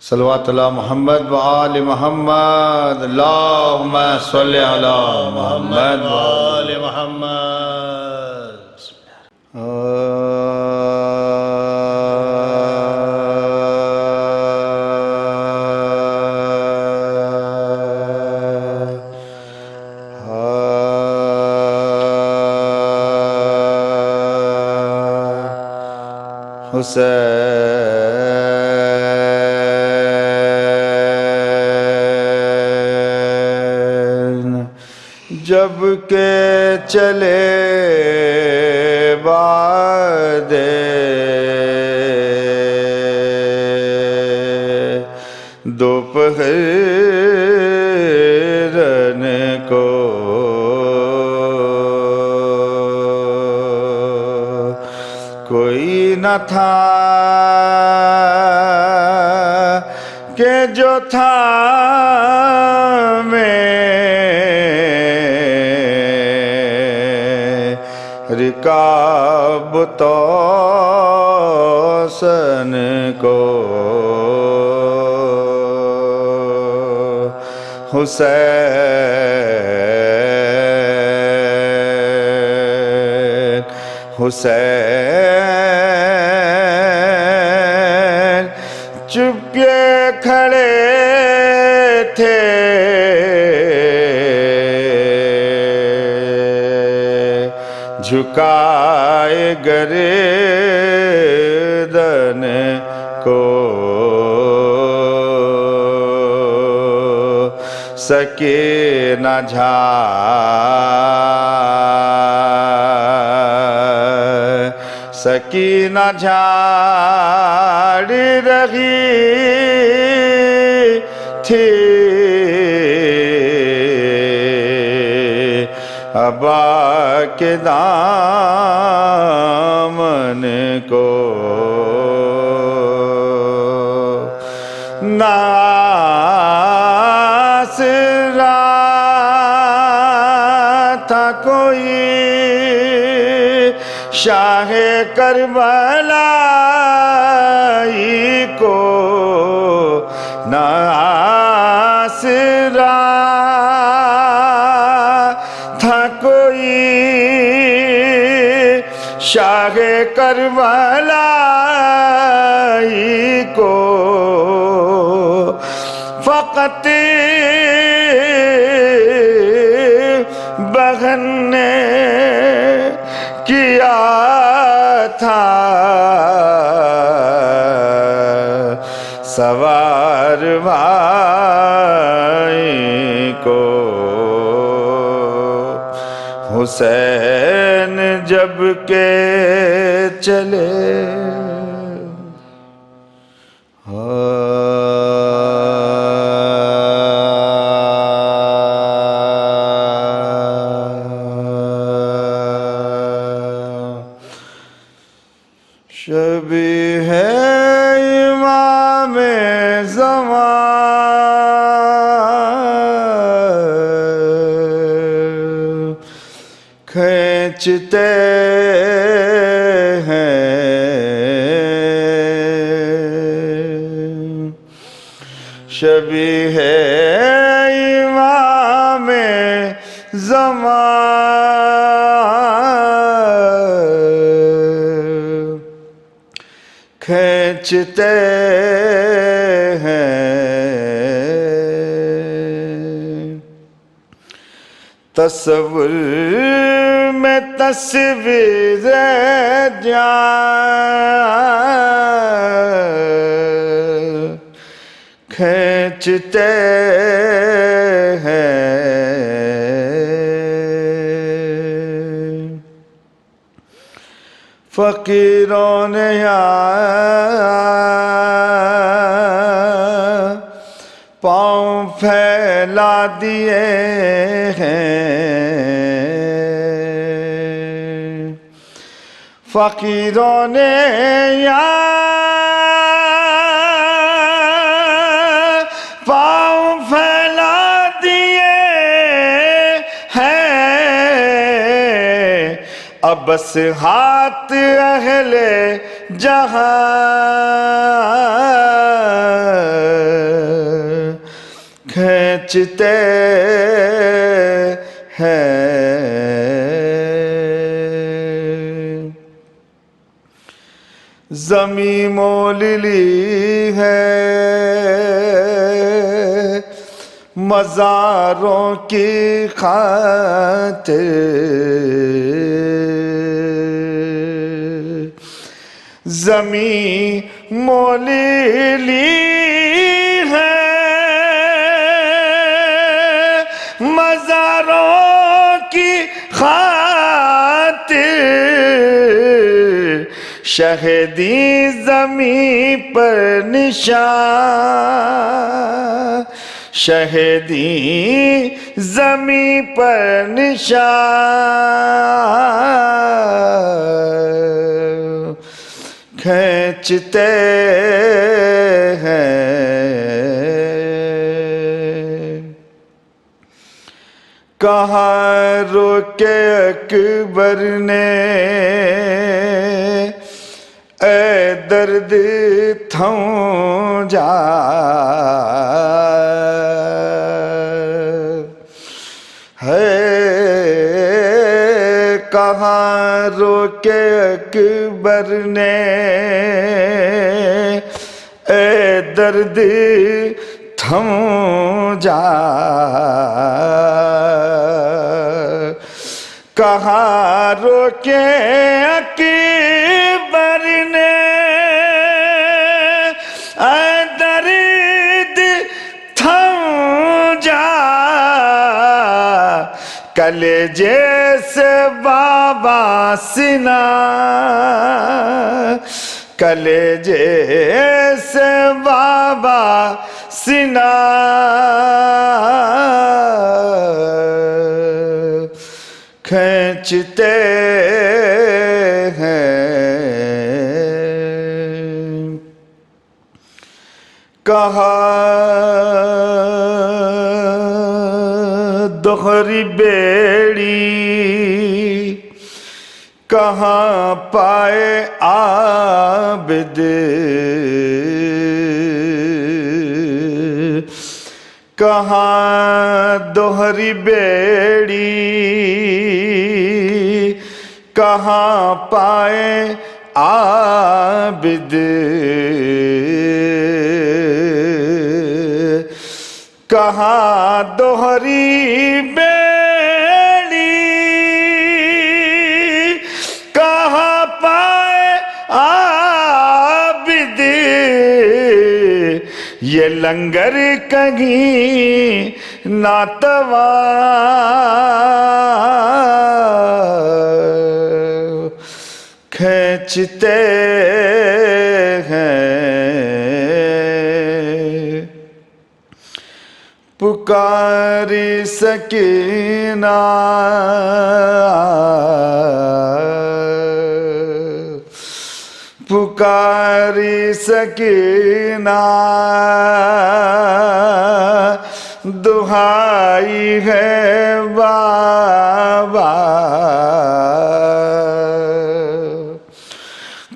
صلوات اللہ محمد و آل محمد اللہم صلی علی محمد و آل محمد. حسین جب کہ چلے باد دوپہرن کو کوئی نہ تھا کہ جو تھا رکاب توسن کو حسین حسین چپ کے کھڑے تھے جھکائے گردن کو سکینہ سکینہ جھاڑ رہی تھی ابا کے دامن کو ناصرہ تھا کوئی شاہ کربلائی کو ناصرہ تھا کوئی شاہ کربلائی کو فقط بہن نے کیا تھا سوار بھائی کو حسین جب کہ چلے شبیہ ہے امام زمان کھینچتے ہیں شبیہ ہے امام زمان کھینچتے ہیں تصور میں تصویر جان کھینچتے ہیں فقیروں نے پاؤں پھیلا دیے ہیں فقیروں نے پاؤں پھیلا دیے ہیں اب بس ہاتھ اہل جہاں کھینچتے ہیں زمین مول لی ہے مزاروں کی خاطر زمین مول لی ہے مزاروں کی خاطر شہیدی زمین پر نشان شہیدی زمین پر نشان کھینچتے ہیں کہاں روکے اکبر نے اے درد تھم جا ہے کہاں روکے اکبر نے اے درد تھم جا کہاں روکے اکبر نے اے درد تھم جا کلیجے سے بابا سنا کلیجے سے بابا سنا کھینچتے ہیں کہاں دوہری بیڑی کہاں پائے عابد کہاں دوہری بیڑی کہاں پائے عابد کہاں دوہری بیڑی کہاں پائے عابد یہ لنگر کہیں ناتوا کھینچتے ہیں پکاری سکینہ پکاری سکینہ دہائی ہے بابا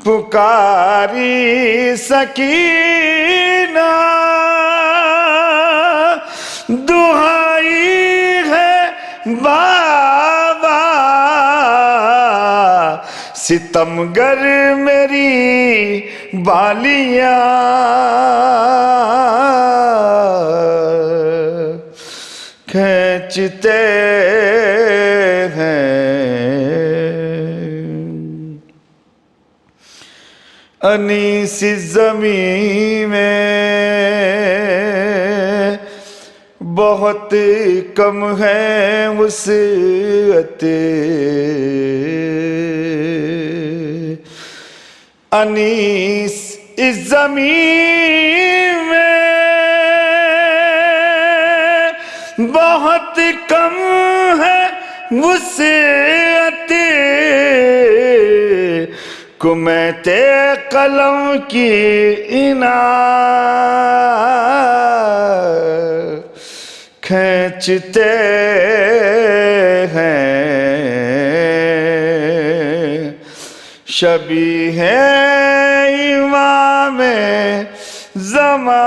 پکاری سکینہ دہائی ہے بابا ستمگر میری بالیاں کھینچتے ہیں انیس زمین میں بہت کم ہے وسعت انیس اس زمین میں بہت کم ہے وسعت کمیت قلم کی عنایت کھینچتے ہیں شبیہ امام زمان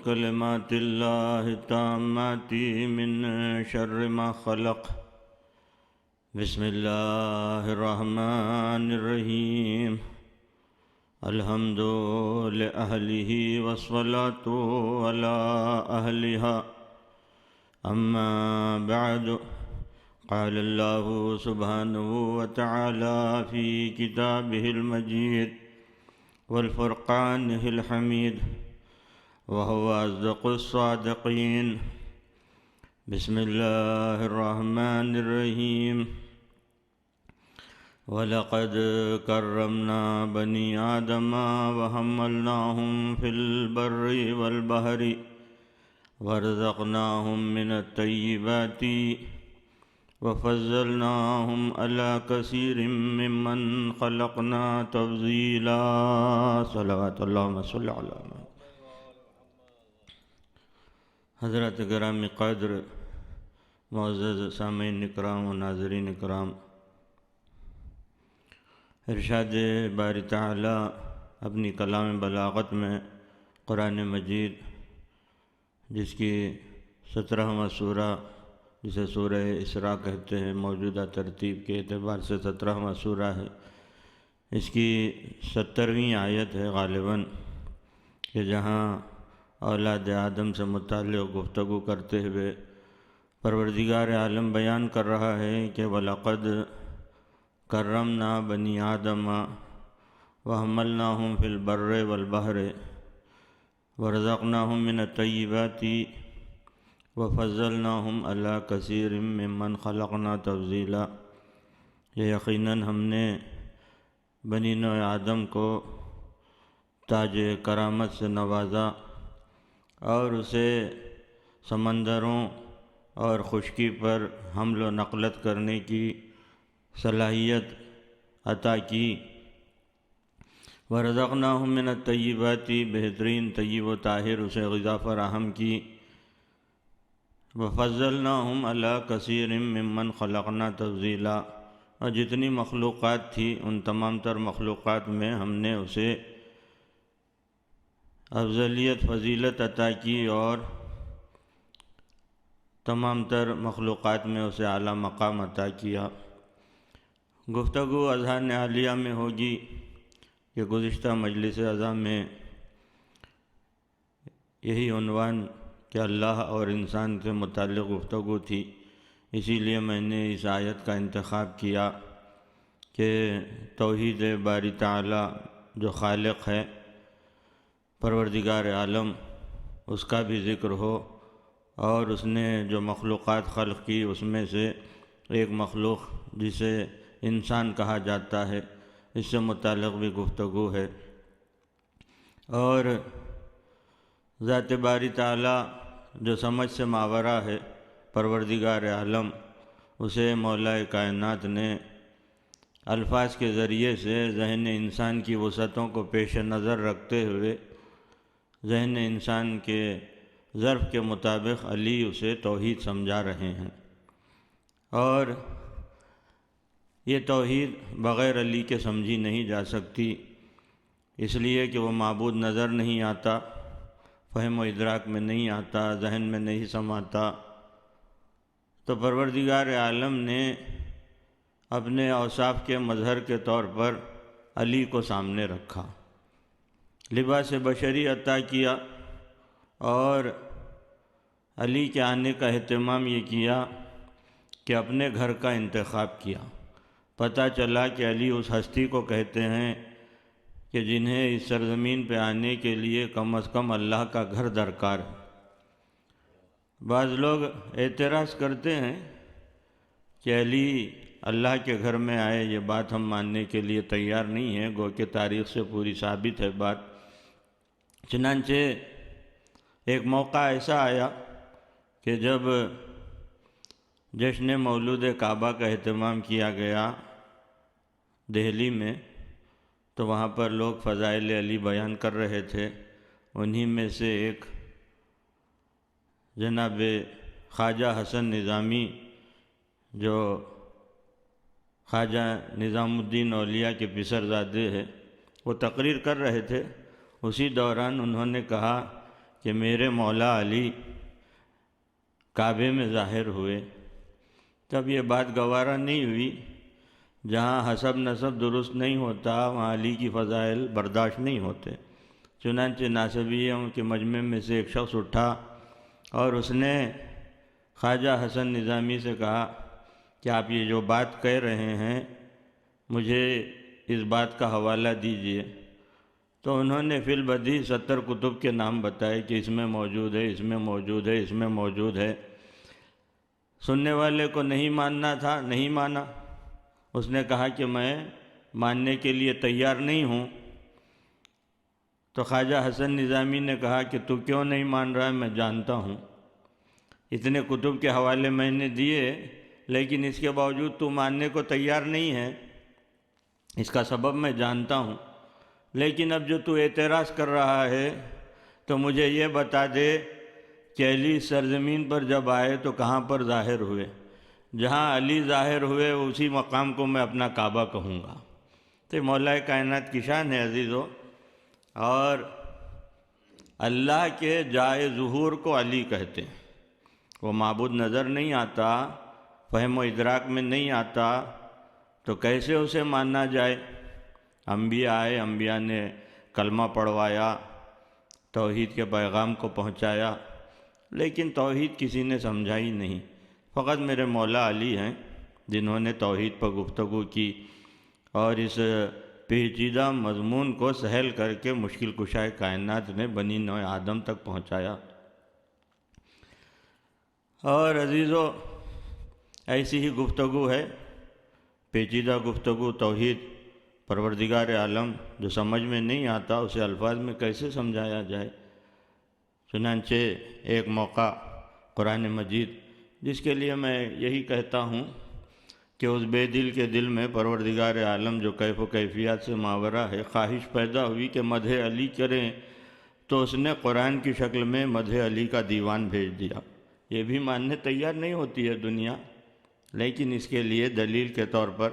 بكلمات الله التامات من شر ما خلق. بسم الله الرحمن الرحيم. الحمد لأهله والصلاة على أهلها. أما بعد، قال الله سبحانه وتعالى في كتابه المجيد والفرقانه الحميد، وهو أصدق الصادقين. بسم الله الرحمن الرحيم. وَلَقَدْ كَرَّمْنَا بَنِي آدَمَ وَحَمَّلْنَاهُمْ فِي الْبَرِّ وَالْبَحْرِ وَرَزَقْنَاهُمْ مِنَ الطَّيِّبَاتِ وَفَضَّلْنَاهُمْ عَلَى كَثِيرٍ مِّمَّنْ خَلَقْنَا تَفْضِيلًا. صلوات اللہم صلی علی محمد. حضرات گرامی قدر، معزز سامعین اکرام و ناظرین اکرام، ارشاد باری تعالی اپنی کلام بلاغت میں قرآن مجید، جس کی 17واں سورہ، جسے سورہ اسراء کہتے ہیں، موجودہ ترتیب کے اعتبار سے 17واں سورہ ہے، اس کی 70ویں آیت ہے غالباً، کہ جہاں اولاد آدم سے متعلق گفتگو کرتے ہوئے پروردگار عالم بیان کر رہا ہے کہ وَلَقَدْ كَرَّمْنَا بَنِي آدَمَ وَحَمَّلْنَاهُمْ فِي الْبَرِّ وَالْبَحْرِ وَرَزَقْنَاهُمْ مِنَ الطَّيِّبَاتِ وَفَضَّلْنَاهُمْ عَلَى كَثِيرٍ مِّمَّنْ خَلَقْنَا تَفْضِيلًا. یہ یقیناً ہم نے بنی نوع آدم کو تاج کرامت سے نوازا اور اسے سمندروں اور خشکی پر حمل و نقلت کرنے کی صلاحیت عطا کی. وَرَزَقْنَاهُمْ مِنَ الطَّيِّبَاتِ، بہترین طیب و طاہر اسے غذا فراہم کی. وَفَضَّلْنَاهُمْ عَلَى كَثِيرٍ مِّمَّنْ خَلَقْنَا تَفْضِيلًا، اور جتنی مخلوقات تھی ان تمام تر مخلوقات میں ہم نے اسے افضلیت، فضیلت عطا کی، اور تمام تر مخلوقات میں اسے اعلیٰ مقام عطا کیا. گفتگو اذہان عالیہ میں ہوگی کہ گزشتہ مجلس عزا میں یہی عنوان کہ اللہ اور انسان کے متعلق گفتگو تھی، اسی لیے میں نے اس آیت کا انتخاب کیا کہ توحید باری تعالی جو خالق ہے، پروردگار عالم، اس کا بھی ذکر ہو، اور اس نے جو مخلوقات خلق کی اس میں سے ایک مخلوق جسے انسان کہا جاتا ہے، اس سے متعلق بھی گفتگو ہے. اور ذات باری تعالی جو سمجھ سے ماورا ہے، پروردگار عالم، اسے مولا کائنات نے الفاظ کے ذریعے سے ذہن انسان کی وسعتوں کو پیش نظر رکھتے ہوئے ذہن انسان کے ظرف کے مطابق علی اسے توحید سمجھا رہے ہیں. اور یہ توحید بغیر علی کے سمجھی نہیں جا سکتی، اس لیے کہ وہ معبود نظر نہیں آتا، فہم و ادراک میں نہیں آتا، ذہن میں نہیں سماتا. تو پروردگار عالم نے اپنے اوصاف کے مظہر کے طور پر علی کو سامنے رکھا، لباس بشری عطا کیا، اور علی کے آنے کا اہتمام یہ کیا کہ اپنے گھر کا انتخاب کیا. پتہ چلا کہ علی اس ہستی کو کہتے ہیں کہ جنہیں اس سرزمین پہ آنے کے لیے کم از کم اللہ کا گھر درکار ہے. بعض لوگ اعتراض کرتے ہیں کہ علی اللہ کے گھر میں آئے، یہ بات ہم ماننے کے لیے تیار نہیں ہیں، گو کہ تاریخ سے پوری ثابت ہے بات. چنانچہ ایک موقع ایسا آیا کہ جب جشن مولود کعبہ کا اہتمام کیا گیا دہلی میں، تو وہاں پر لوگ فضائل علی بیان کر رہے تھے. انہی میں سے ایک جناب خواجہ حسن نظامی، جو خواجہ نظام الدین اولیاء کے پسرزادے ہیں، وہ تقریر کر رہے تھے. اسی دوران انہوں نے کہا کہ کہ میرے مولا علی کعبے میں ظاہر ہوئے، تب یہ بات گوارا نہیں ہوئی۔ جہاں حسب نسب درست نہیں ہوتا وہاں علی کی فضائل برداشت نہیں ہوتے۔ چنانچہ ناسبیوں کے مجمع میں سے ایک شخص اٹھا اور اس نے خواجہ حسن نظامی سے کہا کہ آپ یہ جو بات کہہ رہے ہیں مجھے اس بات کا حوالہ دیجئے۔ تو انہوں نے فی البدیہہ 70 کتب کے نام بتائے کہ اس میں موجود ہے، اس میں موجود ہے، اس میں موجود ہے۔ سننے والے کو نہیں ماننا تھا، نہیں مانا۔ اس نے کہا کہ میں ماننے کے لیے تیار نہیں ہوں۔ تو خواجہ حسن نظامی نے کہا کہ تو کیوں نہیں مان رہا ہے، میں جانتا ہوں، اتنے کتب کے حوالے میں نے دیے، لیکن اس کے باوجود تو ماننے کو تیار نہیں ہے، اس کا سبب میں جانتا ہوں۔ لیکن اب جو تو اعتراض کر رہا ہے تو مجھے یہ بتا دے کہ علی سرزمین پر جب آئے تو کہاں پر ظاہر ہوئے؟ جہاں علی ظاہر ہوئے اسی مقام کو میں اپنا کعبہ کہوں گا۔ تو مولا کائنات کی شان ہے عزیزو، اور اللہ کے جائے ظہور کو علی کہتے ہیں۔ وہ معبود نظر نہیں آتا، فہم و ادراک میں نہیں آتا، تو کیسے اسے ماننا جائے؟ انبیاء آئے، انبیاء نے کلمہ پڑھوایا، توحید کے پیغام کو پہنچایا، لیکن توحید کسی نے سمجھائی نہیں۔ فقط میرے مولا علی ہیں جنہوں نے توحید پر گفتگو کی اور اس پیچیدہ مضمون کو سہل کر کے مشکل کشائے کائنات نے بنی نوع آدم تک پہنچایا۔ اور عزیزو ایسی ہی گفتگو ہے، پیچیدہ گفتگو توحید پروردگار عالم جو سمجھ میں نہیں آتا اسے الفاظ میں کیسے سمجھایا جائے۔ چنانچہ ایک موقع قرآن مجید، جس کے لیے میں یہی کہتا ہوں کہ اس بے دل کے دل میں پروردگار عالم جو کیف و کیفیات سے ماورا ہے، خواہش پیدا ہوئی کہ مدح علی کریں، تو اس نے قرآن کی شکل میں مدح علی کا دیوان بھیج دیا۔ یہ بھی ماننے تیار نہیں ہوتی ہے دنیا، لیکن اس کے لیے دلیل کے طور پر،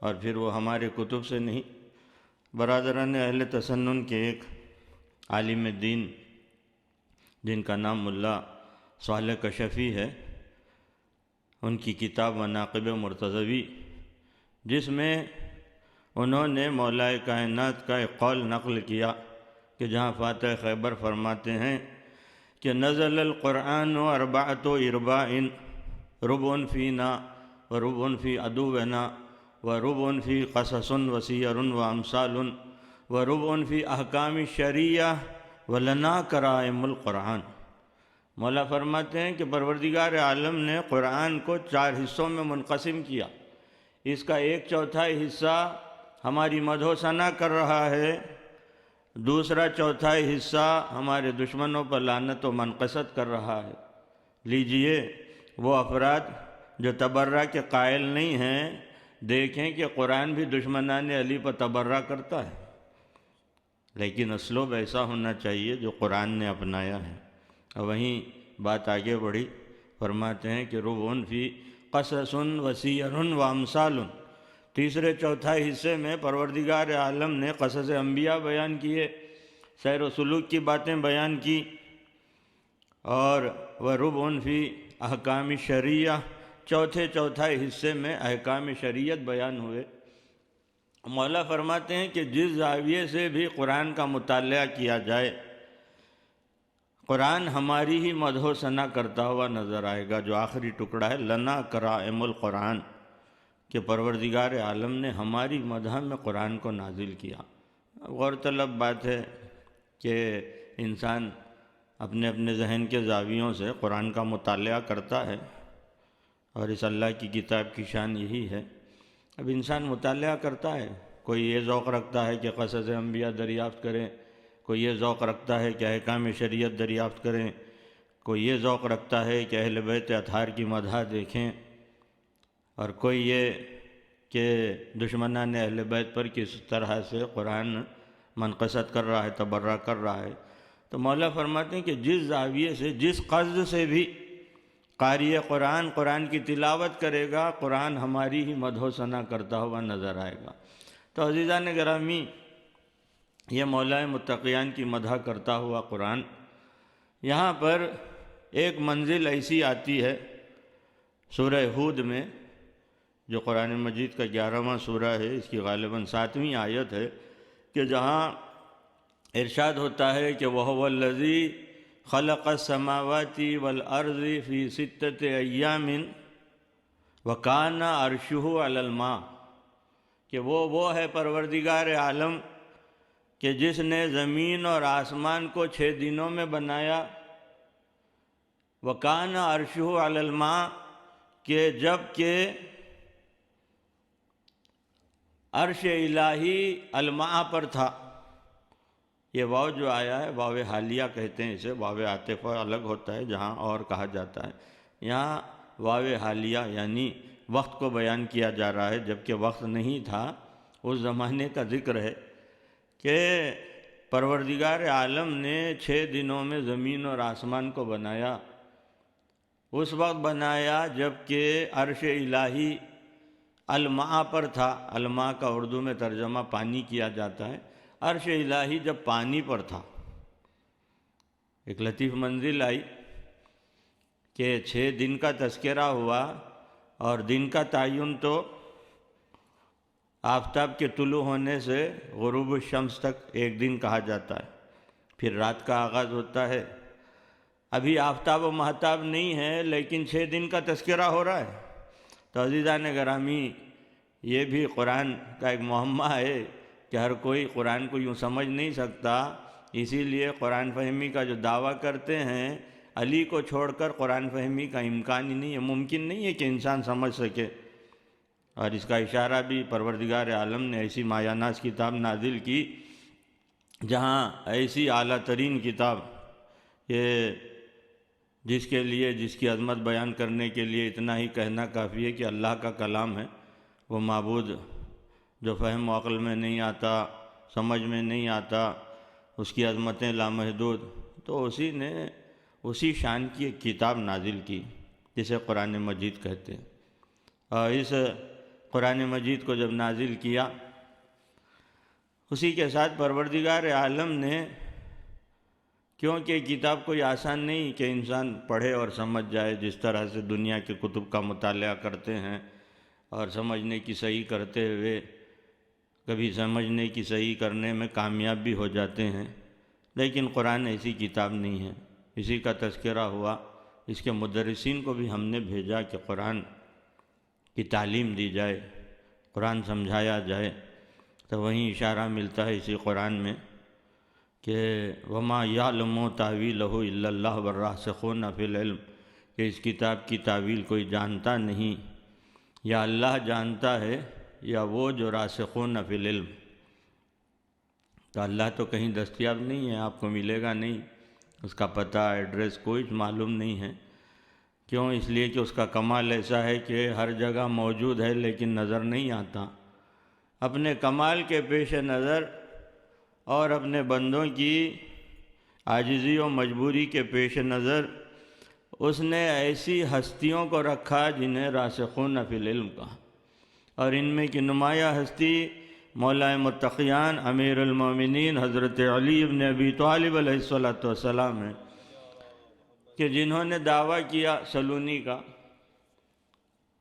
اور پھر وہ ہمارے کتب سے نہیں، برادران اہل تسنن کے ایک عالم دین جن کا نام ملا صالح کشفی ہے، ان کی کتاب مناقب مرتضوی، جس میں انہوں نے مولا کائنات کا ایک قول نقل کیا کہ جہاں فاتح خیبر فرماتے ہیں کہ نزل القرآن اربعۃ ارباع ربع فینا وربع فی عدونا وربع فی قصص وسیر وامثال وربع فی احکام الشریعہ ولنا کرائم القرآن۔ مولا فرماتے ہیں کہ پروردگار عالم نے قرآن کو 4 حصوں میں منقسم کیا، اس کا 1/4 حصہ ہماری مدح و ثنا کر رہا ہے، دوسرا 1/4 حصہ ہمارے دشمنوں پر لعنت و منقصت کر رہا ہے۔ لیجئے وہ افراد جو تبرہ کے قائل نہیں ہیں، دیکھیں کہ قرآن بھی دشمنان علی پر تبرہ کرتا ہے، لیکن اسلوب ایسا ہونا چاہیے جو قرآن نے اپنایا ہے۔ اور وہیں بات آگے بڑھی، فرماتے ہیں کہ ربع فی قصص وسیر وامثال، تیسرے 1/4 حصے میں پروردگار عالم نے قصص انبیاء بیان کیے، سیر و سلوک کی باتیں بیان کی، اور وربع فی احکام شریعہ، چوتھے 1/4 حصے میں احکام شریعت بیان ہوئے۔ مولا فرماتے ہیں کہ جس زاویے سے بھی قرآن کا مطالعہ کیا جائے، قرآن ہماری ہی مدح و ثنا کرتا ہوا نظر آئے گا۔ جو آخری ٹکڑا ہے لنا کرائم القرآن، کہ پروردگار عالم نے ہماری مدح میں قرآن کو نازل کیا۔ غور طلب بات ہے کہ انسان اپنے اپنے ذہن کے زاویوں سے قرآن کا مطالعہ کرتا ہے، اور اس اللہ کی کتاب کی شان یہی ہے۔ اب انسان مطالعہ کرتا ہے، کوئی یہ ذوق رکھتا ہے کہ قصص انبیاء دریافت کریں، کوئی یہ ذوق رکھتا ہے کہ احکام شریعت دریافت کریں، کوئی یہ ذوق رکھتا ہے کہ اہل بیت اطہار کی مدح دیکھیں، اور کوئی یہ کہ دشمنان اہل بیت پر کس طرح سے قرآن منقصت کر رہا ہے، تبرہ کر رہا ہے۔ تو مولا فرماتے ہیں کہ جس زاویے سے، جس قصد سے بھی قاری قرآن قرآن کی تلاوت کرے گا، قرآن ہماری ہی مدح و ثنا کرتا ہوا نظر آئے گا۔ تو عزیزان گرامی، یہ مولا متقیان کی مدح کرتا ہوا قرآن یہاں پر ایک منزل ایسی آتی ہے سورہ ہود میں، جو قرآن مجید کا 11واں سورہ ہے، اس کی غالباً 7ویں آیت ہے، کہ جہاں ارشاد ہوتا ہے کہ وَهُوَ الَّذِي خَلَقَ السَّمَاوَاتِ وَالْأَرْضِ فِي سِتَّةِ أَيَّامٍ وَكَانَ عَرْشُهُ عَلَى الْمَاءِ، کہ وہ ہے پروردگار عالم کہ جس نے زمین اور آسمان کو 6 دنوں میں بنایا، وَكَانَ عَرْشُهُ عَلَى الْمَاءِ، کہ جب کہ عرش الہی الماء پر تھا۔ یہ واو جو آیا ہے واو حالیہ کہتے ہیں اسے، واو عاطفہ الگ ہوتا ہے جہاں اور کہا جاتا ہے، یہاں واو حالیہ یعنی وقت کو بیان کیا جا رہا ہے، جبکہ وقت نہیں تھا، اس زمانے کا ذکر ہے کہ پروردگار عالم نے 6 دنوں میں زمین اور آسمان کو بنایا۔ اس وقت بنایا جب کہ عرش الہی الماء پر تھا۔ الماء کا اردو میں ترجمہ پانی کیا جاتا ہے۔ عرش الہی جب پانی پر تھا، ایک لطیف منزل آئی کہ 6 دن کا تذکرہ ہوا، اور دن کا تعین تو آفتاب کے طلوع ہونے سے غروب الشمس تک ایک دن کہا جاتا ہے، پھر رات کا آغاز ہوتا ہے۔ ابھی آفتاب و مہتاب نہیں ہے لیکن 6 دن کا تذکرہ ہو رہا ہے۔ تو عزیزان گرامی، یہ بھی قرآن کا ایک معمہ ہے کہ ہر کوئی قرآن کو یوں سمجھ نہیں سکتا، اسی لیے قرآن فہمی کا جو دعویٰ کرتے ہیں، علی کو چھوڑ کر قرآن فہمی کا امکان ہی نہیں ہے، ممکن نہیں ہے کہ انسان سمجھ سکے۔ اور اس کا اشارہ بھی پروردگار عالم نے ایسی مایہ ناز کتاب نازل کی جہاں ایسی اعلیٰ ترین کتاب، یہ جس کے لیے جس کی عظمت بیان کرنے کے لیے اتنا ہی کہنا کافی ہے کہ اللہ کا کلام ہے، وہ معبود جو فہم و عقل میں نہیں آتا، سمجھ میں نہیں آتا، اس کی عظمتیں لامحدود، تو اسی نے اسی شان کی ایک کتاب نازل کی جسے قرآن مجید کہتے ہیں۔ اور اس قرآن مجید کو جب نازل کیا، اسی کے ساتھ پروردگار عالم نے، کیونکہ کتاب کوئی آسان نہیں کہ انسان پڑھے اور سمجھ جائے، جس طرح سے دنیا کے کتب کا مطالعہ کرتے ہیں اور سمجھنے کی صحیح کرتے ہوئے کبھی سمجھنے کی صحیح کرنے میں کامیاب بھی ہو جاتے ہیں، لیکن قرآن ایسی کتاب نہیں ہے۔ اسی کا تذکرہ ہوا، اس کے مدرسین کو بھی ہم نے بھیجا کہ قرآن کی تعلیم دی جائے، قرآن سمجھایا جائے، تو وہیں اشارہ ملتا ہے اسی قرآن میں کہ وَمَا يَعْلَمُ تَأْوِيلَهُ إِلَّا اللَّهُ وَالرَّاسِخُونَ فِي الْعِلْمِ، کہ اس کتاب کی تعویل کوئی جانتا نہیں، یا اللہ جانتا ہے یا وہ جو راسخون فی العلم۔ تو اللہ تو کہیں دستیاب نہیں ہے، آپ کو ملے گا نہیں، اس کا پتہ ایڈریس کوئی معلوم نہیں ہے۔ کیوں؟ اس لیے کہ اس کا کمال ایسا ہے کہ ہر جگہ موجود ہے لیکن نظر نہیں آتا۔ اپنے کمال کے پیش نظر اور اپنے بندوں کی عاجزی و مجبوری کے پیش نظر اس نے ایسی ہستیوں کو رکھا جنہیں راسخون فی العلم کہا، اور ان میں کی نمایاں ہستی مولا متقیان امیر المومنین حضرت علی بن ابی طالب علیہ السلام ہیں، کہ جنہوں نے دعویٰ کیا سلونی کا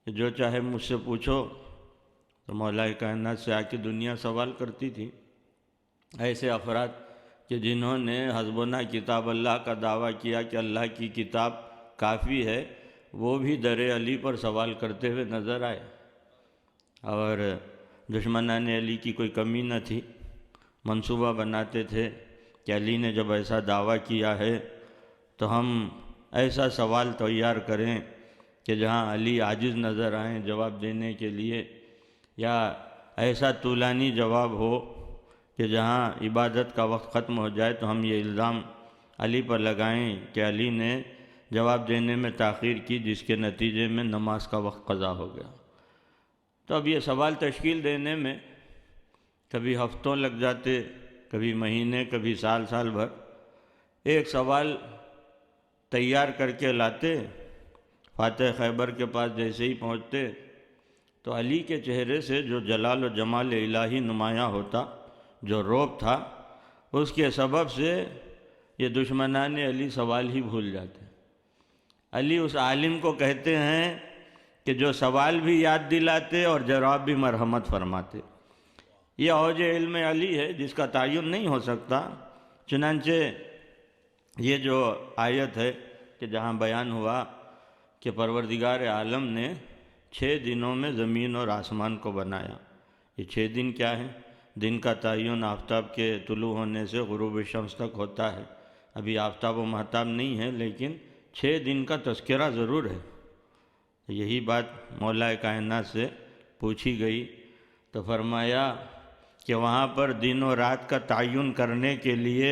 کہ جو چاہے مجھ سے پوچھو، تو مولا کائنات سے آ کے دنیا سوال کرتی تھی۔ ایسے افراد کہ جنہوں نے حسبنا کتاب اللہ کا دعویٰ کیا کہ اللہ کی کتاب کافی ہے، وہ بھی در علی پر سوال کرتے ہوئے نظر آئے، اور دشمنان علی کی کوئی کمی نہ تھی، منصوبہ بناتے تھے کہ علی نے جب ایسا دعویٰ کیا ہے تو ہم ایسا سوال تیار کریں کہ جہاں علی عاجز نظر آئیں جواب دینے کے لیے، یا ایسا طولانی جواب ہو کہ جہاں عبادت کا وقت ختم ہو جائے تو ہم یہ الزام علی پر لگائیں کہ علی نے جواب دینے میں تاخیر کی، جس کے نتیجے میں نماز کا وقت قضا ہو گیا۔ تو اب یہ سوال تشکیل دینے میں کبھی ہفتوں لگ جاتے، کبھی مہینے، کبھی سال بھر۔ ایک سوال تیار کر کے لاتے، فاتح خیبر کے پاس جیسے ہی پہنچتے تو علی کے چہرے سے جو جلال و جمال الہی نمایاں ہوتا، جو روب تھا، اس کے سبب سے یہ دشمنان علی سوال ہی بھول جاتے ہیں۔ علی اس عالم کو کہتے ہیں کہ جو سوال بھی یاد دلاتے اور جواب بھی مرحمت فرماتے۔ یہ اوج علم علی ہے جس کا تعین نہیں ہو سکتا۔ چنانچہ یہ جو آیت ہے کہ جہاں بیان ہوا کہ پروردگار عالم نے 6 دنوں میں زمین اور آسمان کو بنایا۔ یہ 6 دن کیا ہیں؟ دن کا تعین آفتاب کے طلوع ہونے سے غروب شمس تک ہوتا ہے۔ ابھی آفتاب و مہتاب نہیں ہے، لیکن 6 دن کا تذکرہ ضرور ہے۔ یہی بات مولا کائنات سے پوچھی گئی تو فرمایا کہ وہاں پر دن و رات کا تعین کرنے کے لیے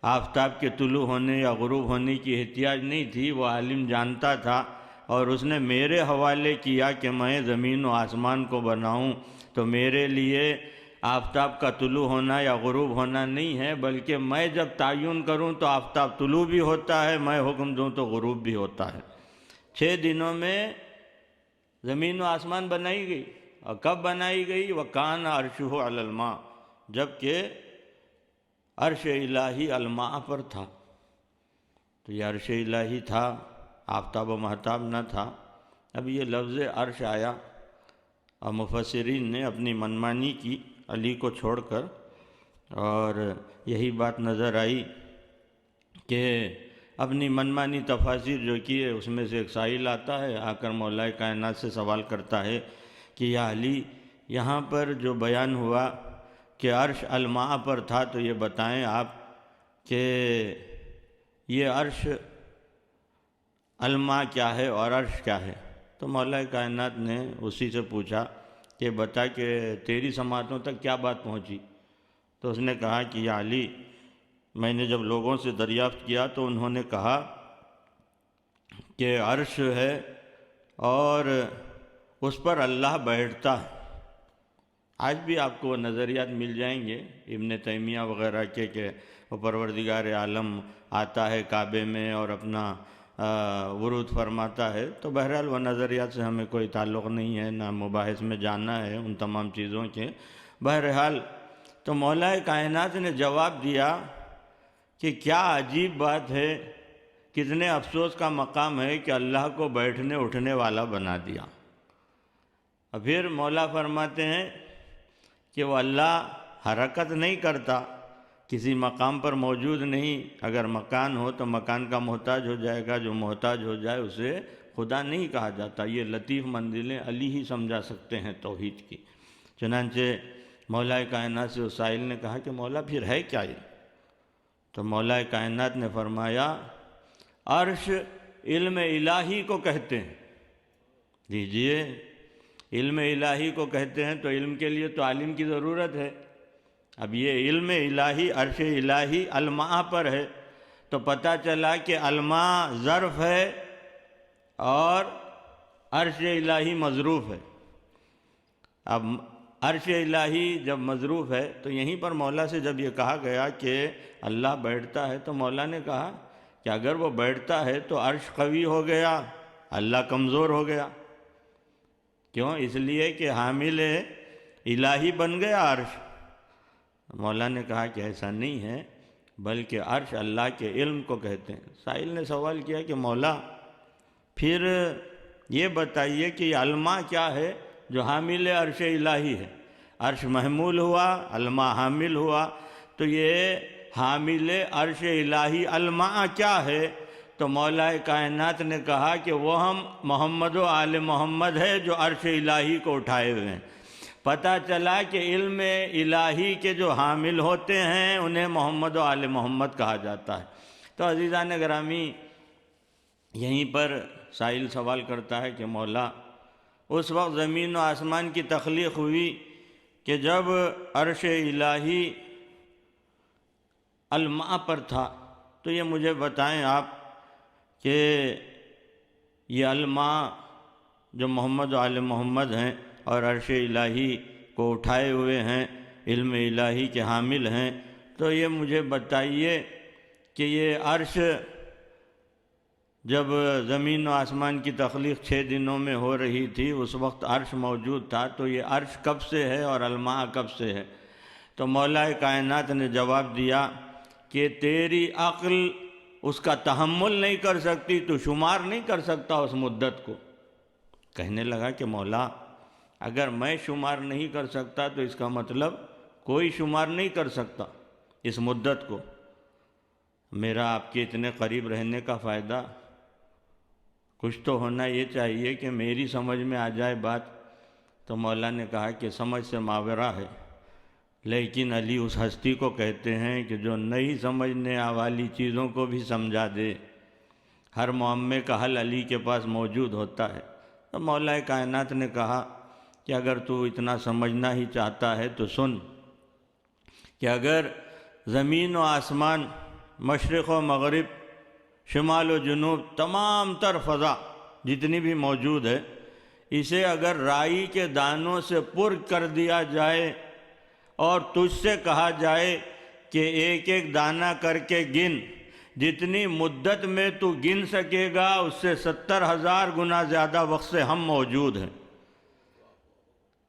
آفتاب کے طلوع ہونے یا غروب ہونے کی احتیاج نہیں تھی، وہ عالم جانتا تھا، اور اس نے میرے حوالے کیا کہ میں زمین و آسمان کو بناؤں تو میرے لیے آفتاب کا طلوع ہونا یا غروب ہونا نہیں ہے، بلکہ میں جب تعین کروں تو آفتاب طلوع بھی ہوتا ہے، میں حکم دوں تو غروب بھی ہوتا ہے۔ 6 دنوں میں زمین و آسمان بنائی گئی، اور کب بنائی گئی؟ وَكَانَ عَرْشُهُ عَلَى الْمَاءِ، جبکہ عرش الہی الماء پر تھا۔ تو یہ عرش الہی تھا، آفتاب و مہتاب نہ تھا۔ اب یہ لفظ عرش آیا اور مفسرین نے اپنی منمانی کی علی کو چھوڑ کر، اور یہی بات نظر آئی کہ اپنی منمانی تفاسیر جو کی ہے اس میں سے ایک سائل آتا ہے، آ کر مولا کائنات سے سوال کرتا ہے کہ یا علی، یہاں پر جو بیان ہوا کہ عرش الماء پر تھا، تو یہ بتائیں آپ کہ یہ عرش الماء کیا ہے اور عرش کیا ہے؟ تو مولا کائنات نے اسی سے پوچھا کہ بتا کہ تیری سماعتوں تک کیا بات پہنچی؟ تو اس نے کہا کہ یا علی، میں نے جب لوگوں سے دریافت کیا تو انہوں نے کہا کہ عرش ہے اور اس پر اللہ بیٹھتا ہے۔ آج بھی آپ کو وہ نظریات مل جائیں گے ابن تیمیہ وغیرہ کے کہ وہ پروردگار عالم آتا ہے کعبے میں اور اپنا ورود فرماتا ہے۔ تو بہرحال وہ نظریات سے ہمیں کوئی تعلق نہیں ہے، نہ مباحث میں جاننا ہے ان تمام چیزوں کے۔ بہرحال تو مولا کائنات نے جواب دیا کہ کیا عجیب بات ہے، کتنے افسوس کا مقام ہے کہ اللہ کو بیٹھنے اٹھنے والا بنا دیا۔ اور پھر مولا فرماتے ہیں کہ وہ اللہ حرکت نہیں کرتا، کسی مقام پر موجود نہیں۔ اگر مکان ہو تو مکان کا محتاج ہو جائے گا، جو محتاج ہو جائے اسے خدا نہیں کہا جاتا۔ یہ لطیف منزلیں علی ہی سمجھا سکتے ہیں توحید کی۔ چنانچہ مولا کائنات سے اس سائل نے کہا کہ مولا پھر ہے کیا یہ؟ تو مولا کائنات نے فرمایا عرش علم الہی کو کہتے ہیں۔ دیجئے، علم الہی کو کہتے ہیں تو علم کے لیے تو عالم کی ضرورت ہے۔ اب یہ علم الہی عرش الہی الماء پر ہے، تو پتہ چلا کہ الماء ظرف ہے اور عرش الہی مظروف ہے۔ اب عرش الہی جب مظروف ہے تو یہیں پر مولا سے جب یہ کہا گیا کہ اللہ بیٹھتا ہے، تو مولا نے کہا کہ اگر وہ بیٹھتا ہے تو عرش قوی ہو گیا، اللہ کمزور ہو گیا۔ کیوں؟ اس لیے کہ حامل الہی بن گیا عرش۔ مولا نے کہا کہ ایسا نہیں ہے، بلکہ عرش اللہ کے علم کو کہتے ہیں۔ سائل نے سوال کیا کہ مولا پھر یہ بتائیے کہ یہ الماء کیا ہے جو حامل عرش الہی ہے؟ عرش محمول ہوا، الماء حامل ہوا، تو یہ حامل عرش الہی الماء کیا ہے؟ تو مولا کائنات نے کہا کہ وہ ہم محمد و آل محمد ہے جو عرش الہی کو اٹھائے ہوئے ہیں۔ پتہ چلا کہ علم الہی کے جو حامل ہوتے ہیں انہیں محمد و آل محمد کہا جاتا ہے۔ تو عزیزان گرامی، یہیں پر سائل سوال کرتا ہے کہ مولا اس وقت زمین و آسمان کی تخلیق ہوئی کہ جب عرش الہی الماء پر تھا، تو یہ مجھے بتائیں آپ کہ یہ الماء جو محمد و آل محمد ہیں اور عرش الہی کو اٹھائے ہوئے ہیں، علم الہی کے حامل ہیں، تو یہ مجھے بتائیے کہ یہ عرش جب زمین و آسمان کی تخلیق 6 دنوں میں ہو رہی تھی، اس وقت عرش موجود تھا، تو یہ عرش کب سے ہے اور الماء کب سے ہے؟ تو مولا کائنات نے جواب دیا کہ تیری عقل اس کا تحمل نہیں کر سکتی، تو شمار نہیں کر سکتا اس مدت کو۔ کہنے لگا کہ مولا اگر میں شمار نہیں کر سکتا تو اس کا مطلب کوئی شمار نہیں کر سکتا اس مدت کو، میرا آپ کے اتنے قریب رہنے کا فائدہ کچھ تو ہونا یہ چاہیے کہ میری سمجھ میں آ جائے بات۔ تو مولا نے کہا کہ سمجھ سے ماورا ہے، لیکن علی اس ہستی کو کہتے ہیں کہ جو نہیں سمجھنے والی چیزوں کو بھی سمجھا دے۔ ہر معمے کا حل علی کے پاس موجود ہوتا ہے۔ تو مولا کائنات نے کہا کہ اگر تو اتنا سمجھنا ہی چاہتا ہے تو سن کہ اگر زمین و آسمان، مشرق و مغرب، شمال و جنوب، تمام تر فضا جتنی بھی موجود ہے، اسے اگر رائی کے دانوں سے پر کر دیا جائے اور تجھ سے کہا جائے کہ ایک ایک دانہ کر کے گن، جتنی مدت میں تو گن سکے گا اس سے 70,000 گنا زیادہ وقت سے ہم موجود ہیں۔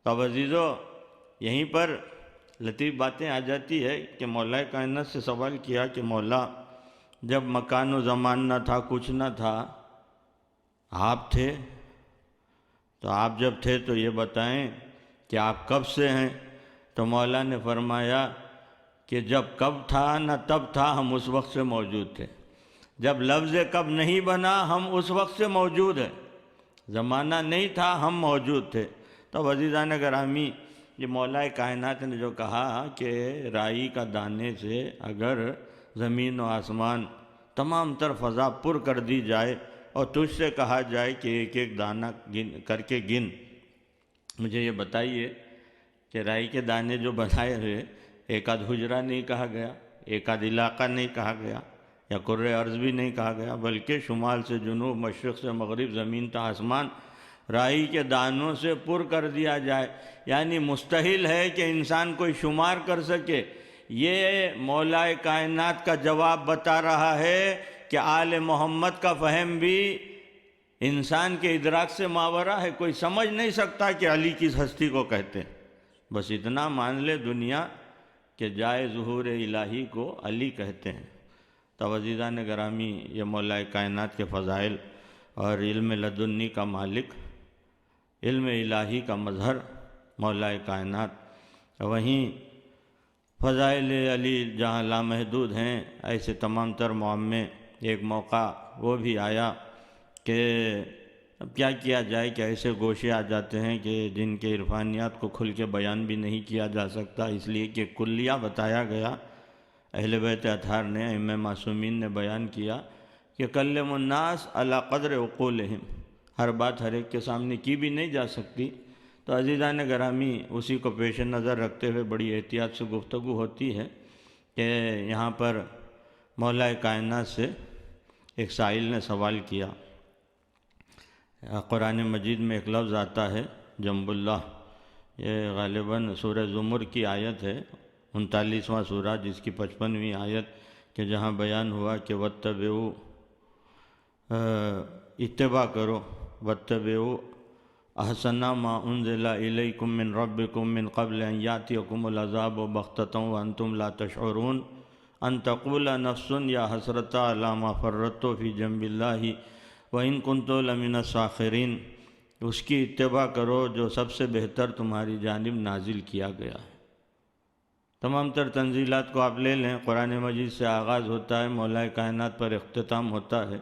تو عزیزو یہیں پر لطیف باتیں آ جاتی ہے کہ مولا کائنات سے سوال کیا کہ مولا جب مکان و زمان نہ تھا، کچھ نہ تھا، آپ تھے، تو آپ جب تھے تو یہ بتائیں کہ آپ کب سے ہیں؟ تو مولا نے فرمایا کہ جب کب تھا نہ تب تھا، ہم اس وقت سے موجود تھے۔ جب لفظ کب نہیں بنا ہم اس وقت سے موجود ہیں، زمانہ نہیں تھا ہم موجود تھے۔ تو عزیزان گرامی، یہ مولا کائنات نے جو کہا کہ رائی کا دانے سے اگر زمین و آسمان تمام تر فضا پر کر دی جائے اور تجھ سے کہا جائے کہ ایک ایک دانہ کر کے گن، مجھے یہ بتائیے کہ رائی کے دانے جو بنائے ہوئے، ایک آدھ حجرہ نہیں کہا گیا، ایک آدھ علاقہ نہیں کہا گیا، یا کرۂ ارض بھی نہیں کہا گیا، بلکہ شمال سے جنوب، مشرق سے مغرب، زمین تا آسمان رائی کے دانوں سے پر کر دیا جائے۔ یعنی مستحیل ہے کہ انسان کوئی شمار کر سکے۔ یہ مولا کائنات کا جواب بتا رہا ہے کہ آل محمد کا فہم بھی انسان کے ادراک سے ماورا ہے، کوئی سمجھ نہیں سکتا کہ علی کس ہستی کو کہتے ہیں۔ بس اتنا مان لے دنیا کہ جائے ظہور الہی کو علی کہتے ہیں۔ تو عزیزان گرامی، یہ مولا کائنات کے فضائل اور علم لدنی کا مالک، علم الہی کا مظہر مولا کائنات، وہیں فضائل علی جہاں لامحدود ہیں، ایسے تمام تر معمے۔ ایک موقع وہ بھی آیا کہ اب کیا کیا جائے کہ ایسے گوشے آ جاتے ہیں کہ جن کے عرفانیات کو کھل کے بیان بھی نہیں کیا جا سکتا، اس لیے کہ کلیہ بتایا گیا۔ اہل بیت اطہار نے، ائمہ معصومین نے بیان کیا کہ کلم الناس علی قدر عقولہم، ہر بات ہر ایک کے سامنے کی بھی نہیں جا سکتی۔ تو عزیزان گرامی، اسی کو پیش نظر رکھتے ہوئے بڑی احتیاط سے گفتگو ہوتی ہے کہ یہاں پر مولا کائنات سے ایک سائل نے سوال کیا۔ قرآن مجید میں ایک لفظ آتا ہے جنب اللہ، یہ غالباً سورہ زمر کی آیت ہے، 39واں سورہ، جس کی 55ویں آیت، کہ جہاں بیان ہوا کہ واتبعوا، اتباع کرو، واتبعوا احسن ما انزل الیکم من ربکم من قبل ان یاتیکم العذاب بغتۃ وانتم لا تشعرون ان تقول نفس یا حسرۃ علی ما فرطت فی جنب اللہ وَإِن كُنتُ لَمِنَ السَّاخِرِينَ، اس کی اتباع کرو جو سب سے بہتر تمہاری جانب نازل کیا گیا ہے۔ تمام تر تنزیلات کو آپ لے لیں، قرآن مجید سے آغاز ہوتا ہے، مولا کائنات پر اختتام ہوتا ہے۔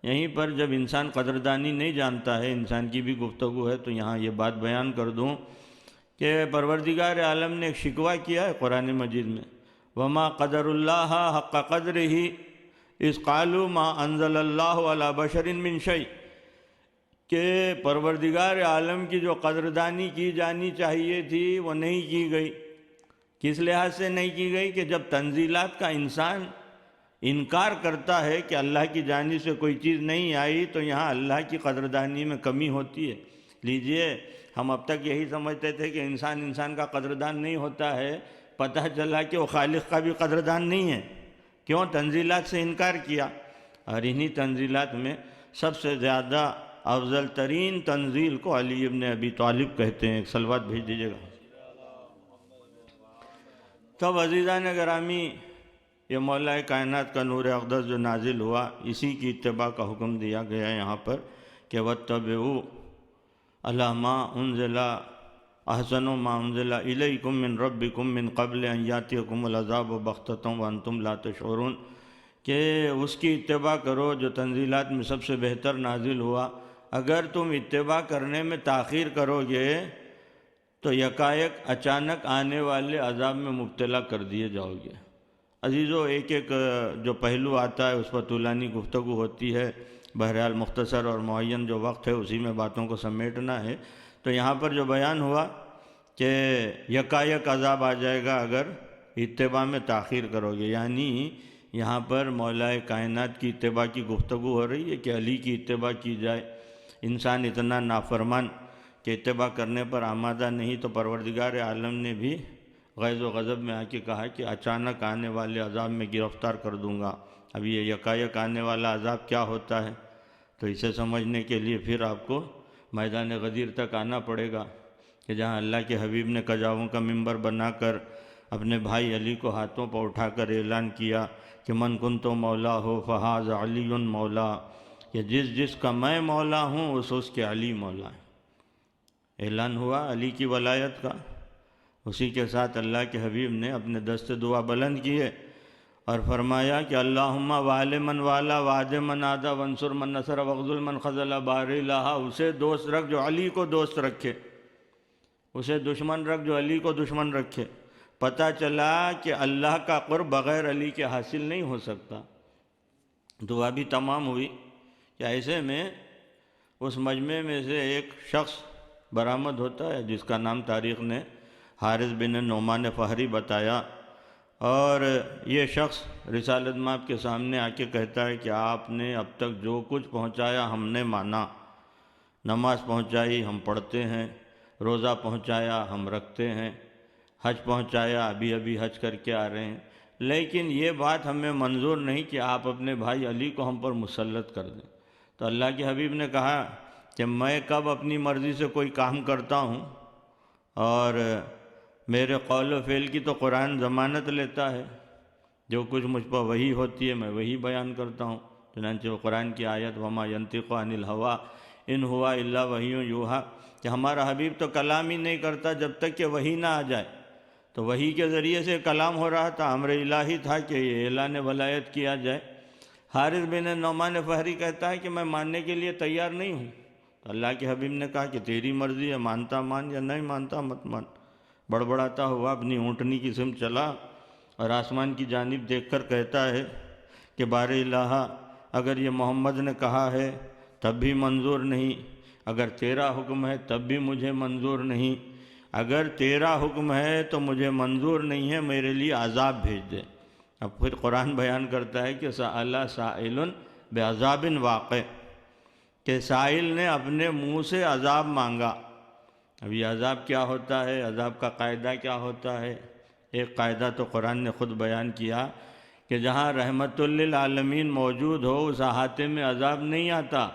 یہیں پر جب انسان قدردانی نہیں جانتا ہے، انسان کی بھی گفتگو ہے، تو یہاں یہ بات بیان کر دوں کہ پروردگار عالم نے ایک شکوہ کیا ہے قرآن مجید میں، وَمَا قَدَرُ اللَّهَ حَقَّ قَدْرِهِ اِذْ قَالُوا مَا أَنزَلَ اللَّهُ عَلَى بَشَرٍ مِّن شَيْءٍ، کہ پروردگار عالم کی جو قدردانی کی جانی چاہیے تھی وہ نہیں کی گئی۔ کس لحاظ سے نہیں کی گئی؟ کہ جب تنزیلات کا انسان انکار کرتا ہے کہ اللہ کی جانب سے کوئی چیز نہیں آئی، تو یہاں اللہ کی قدردانی میں کمی ہوتی ہے۔ لیجئے، ہم اب تک یہی سمجھتے تھے کہ انسان کا قدردان نہیں ہوتا ہے، پتہ چلا کہ وہ خالق کا بھی قدردان نہیں ہے۔ کیوں؟ تنزیلات سے انکار کیا۔ اور انہی تنزیلات میں سب سے زیادہ افضل ترین تنزیل کو علی ابن ابی طالب کہتے ہیں۔ ایک صلوات بھیج دیجیے گا۔ تب عزیزان گرامی، یہ مولا کائنات کا نور اقدس جو نازل ہوا، اسی کی اتباع کا حکم دیا گیا ہے یہاں پر کہ واتبعوا الی ما انزل احسن ما انزل الیکم من ربکم من قبل ان یاتیکم العذاب بغتۃ وانتم لا تشعرون، کہ اس کی اتباع کرو جو تنزیلات میں سب سے بہتر نازل ہوا۔ اگر تم اتباع کرنے میں تاخیر کرو گے تو یکایک اچانک آنے والے عذاب میں مبتلا کر دیے جاؤ گے۔ عزیزو، ایک ایک جو پہلو آتا ہے اس پر طولانی گفتگو ہوتی ہے، بہرحال مختصر اور معین جو وقت ہے اسی میں باتوں کو سمیٹنا ہے۔ تو یہاں پر جو بیان ہوا کہ یکایک عذاب آ جائے گا اگر اتباع میں تاخیر کرو گے، یعنی یہاں پر مولا کائنات کی اتباع کی گفتگو ہو رہی ہے کہ علی کی اتباع کی جائے۔ انسان اتنا نافرمان کہ اتباع کرنے پر آمادہ نہیں، تو پروردگار عالم نے بھی غیظ و غضب میں آ کے کہا کہ اچانک آنے والے عذاب میں گرفتار کر دوں گا۔ اب یہ یکایک آنے والا عذاب کیا ہوتا ہے، تو اسے سمجھنے کے لیے پھر آپ کو میدان غدیر تک آنا پڑے گا کہ جہاں اللہ کے حبیب نے کجاووں کا منبر بنا کر اپنے بھائی علی کو ہاتھوں پر اٹھا کر اعلان کیا کہ من کنت مولا ہو فہذا علی مولا، کہ جس جس کا میں مولا ہوں اس کے علی مولا ہے۔ اعلان ہوا علی کی ولایت کا، اسی کے ساتھ اللہ کے حبیب نے اپنے دست دعا بلند کیے اور فرمایا کہ اللہم وال من والا وعد من عادا وانصر من نصر وخذل من خذل باری الہ، اسے دوست رکھ جو علی کو دوست رکھے، اسے دشمن رکھ جو علی کو دشمن رکھے۔ پتہ چلا کہ اللہ کا قرب بغیر علی کے حاصل نہیں ہو سکتا۔ دعا بھی تمام ہوئی کہ ایسے میں اس مجمع میں سے ایک شخص برآمد ہوتا ہے جس کا نام تاریخ نے حارث بن نعمان فہری بتایا، اور یہ شخص رسالت مآب کے سامنے آ کے کہتا ہے کہ آپ نے اب تک جو کچھ پہنچایا ہم نے مانا، نماز پہنچائی ہم پڑھتے ہیں، روزہ پہنچایا ہم رکھتے ہیں، حج پہنچایا ابھی ابھی حج کر کے آ رہے ہیں، لیکن یہ بات ہمیں منظور نہیں کہ آپ اپنے بھائی علی کو ہم پر مسلط کر دیں۔ تو اللہ کے حبیب نے کہا کہ میں کب اپنی مرضی سے کوئی کام کرتا ہوں، اور میرے قول و فعل کی تو قرآن ضمانت لیتا ہے، جو کچھ مجھ پر وحی ہوتی ہے میں وہی بیان کرتا ہوں۔ چنانچہ وہ قرآن کی آیت وما ینطق عن الہویٰ ان ہوا الا وحی یوحیٰ، کہ ہمارا حبیب تو کلام ہی نہیں کرتا جب تک کہ وحی نہ آ جائے۔ تو وحی کے ذریعے سے کلام ہو رہا تھا، امر الہی تھا کہ یہ اعلان ولایت کیا جائے۔ حارث بن نعمان فہری کہتا ہے کہ میں ماننے کے لیے تیار نہیں ہوں۔ تو اللہ کے حبیب نے کہا کہ تیری مرضی ہے، مانتا مان یا نہیں مانتا مت مان۔ بڑبڑاتا ہوا اپنی اونٹنی کی سمت چلا اور آسمان کی جانب دیکھ کر کہتا ہے کہ بار الہ، اگر یہ محمد نے کہا ہے تب بھی منظور نہیں، اگر تیرا حکم ہے تب بھی مجھے منظور نہیں، اگر تیرا حکم ہے تو مجھے منظور نہیں ہے، میرے لیے عذاب بھیج دے۔ اب پھر قرآن بیان کرتا ہے کہ سأل سائل بعذاب واقع، کہ سائل نے اپنے منہ سے عذاب مانگا۔ اب یہ عذاب کیا ہوتا ہے، عذاب کا قاعدہ کیا ہوتا ہے؟ ایک قاعدہ تو قرآن نے خود بیان کیا کہ جہاں رحمت للعالمین موجود ہو اس احاطے میں عذاب نہیں آتا،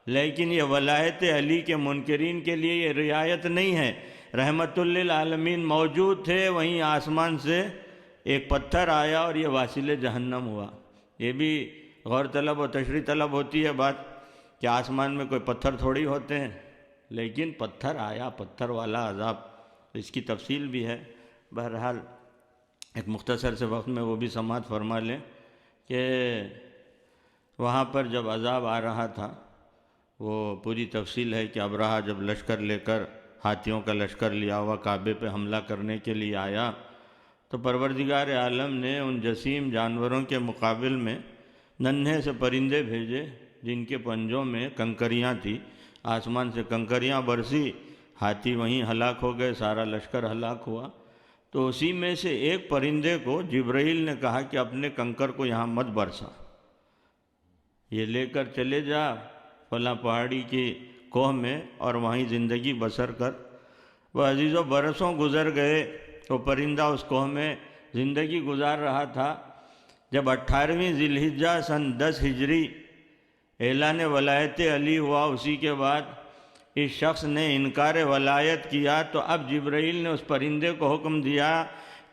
لیکن یہ ولایت علی کے منکرین کے لیے یہ رعایت نہیں ہے۔ رحمت للعالمین موجود تھے، وہیں آسمان سے ایک پتھر آیا اور یہ واصل جہنم ہوا۔ یہ بھی غور طلب و تشریح طلب ہوتی ہے بات کہ آسمان میں کوئی پتھر تھوڑی ہوتے ہیں، لیکن پتھر آیا، پتھر والا عذاب، اس کی تفصیل بھی ہے۔ بہرحال ایک مختصر سے وقت میں وہ بھی سماعت فرما لیں کہ وہاں پر جب عذاب آ رہا تھا، وہ پوری تفصیل ہے کہ ابرہہ جب لشکر لے کر، ہاتھیوں کا لشکر لیا ہوا کعبے پہ حملہ کرنے کے لیے آیا، تو پروردگار عالم نے ان جسیم جانوروں کے مقابل میں ننھے سے پرندے بھیجے جن کے پنجوں میں کنکریاں تھیں۔ آسمان سے کنکریاں برسی، ہاتھی وہیں ہلاک ہو گئے، سارا لشکر ہلاک ہوا۔ تو اسی میں سے ایک پرندے کو جبرائیل نے کہا کہ اپنے کنکر کو یہاں مت برسا، یہ لے کر چلے جا فلاں پہاڑی کی کوہ میں اور وہیں زندگی بسر کر۔ وہ عزیزوں برسوں گزر گئے، وہ پرندہ اس کوہ میں زندگی گزار رہا تھا۔ جب 18ویں ذی الحجہ سن 10 ہجری اعلان ولایت علی ہوا، اسی کے بعد اس شخص نے انکار ولایت کیا، تو اب جبرائیل نے اس پرندے کو حکم دیا